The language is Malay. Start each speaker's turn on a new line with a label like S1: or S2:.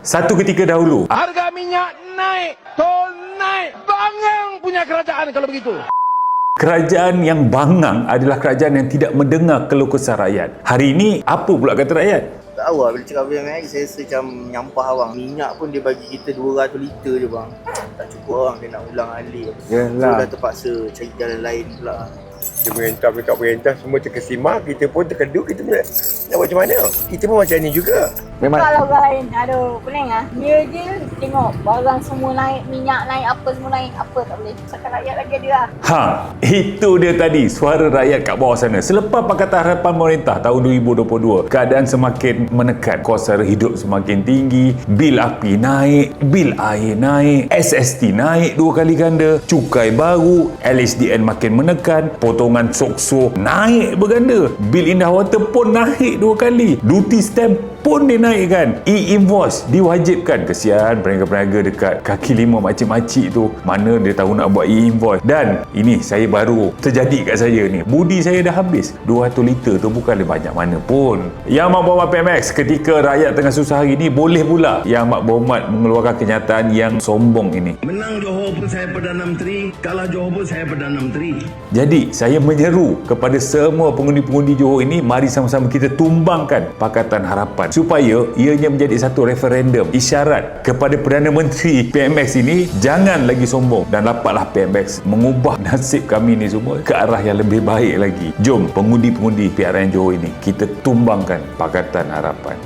S1: Satu ketika dahulu,
S2: Harga minyak naik, tol naik, bangang punya kerajaan kalau begitu.
S1: kerajaan yang bangang adalah kerajaan yang tidak mendengar keluh kesah rakyat. Hari ini, apa pula kata rakyat?
S3: Tak tahu lah, bila cakap BMX saya rasa macam nyampah abang. Minyak pun dia bagi kita 200 liter je bang. Tak cukup orang, dia nak ulang alik. So dah terpaksa cari jalan lain pula.
S4: Dia perintah dekat perintah semua terkesima, kita pun terkedu, kita nak buat macam mana? Kita pun macam ni juga.
S1: Memang
S5: Kalau orang lain, aduh, pening lah. Dia je tengok barang semua naik, minyak naik, apa semua naik, apa tak boleh. Cakap rakyat lagi ada lah.
S1: Itu dia tadi suara rakyat kat bawah sana. Selepas Pakatan Harapan Pemerintah tahun 2022, keadaan semakin menekan, kos sara hidup semakin tinggi, bil api naik, bil air naik, SST naik 2 kali ganda, cukai baru, LHDN makin menekan, potongan sok-sok naik berganda, bil indah water pun naik 2 kali, duty stamp pun dinaikkan, e-invoice diwajibkan. Kesian peniaga-peniaga dekat kaki lima makcik-makcik tu, mana dia tahu nak buat e-invoice. Dan ini saya baru terjadi kat saya ni, budi saya dah habis. 200 liter tu bukanlah banyak mana pun. Yang Mak Berhormat PMX, ketika rakyat tengah susah hari ni, boleh pula Yang Mak Berhormat mengeluarkan kenyataan yang sombong ini.
S6: Menang Johor pun saya Perdana Menteri, kalah Johor pun saya Perdana Menteri.
S1: Jadi saya menyeru kepada semua pengundi-pengundi Johor ini, mari sama-sama kita tumbangkan Pakatan Harapan supaya ianya menjadi satu referendum isyarat kepada Perdana Menteri PMX ini, jangan lagi sombong dan dapatlah PMX mengubah nasib kami ni semua ke arah yang lebih baik lagi. Jom pengundi-pengundi PRN Johor ini, kita tumbangkan Pakatan Harapan.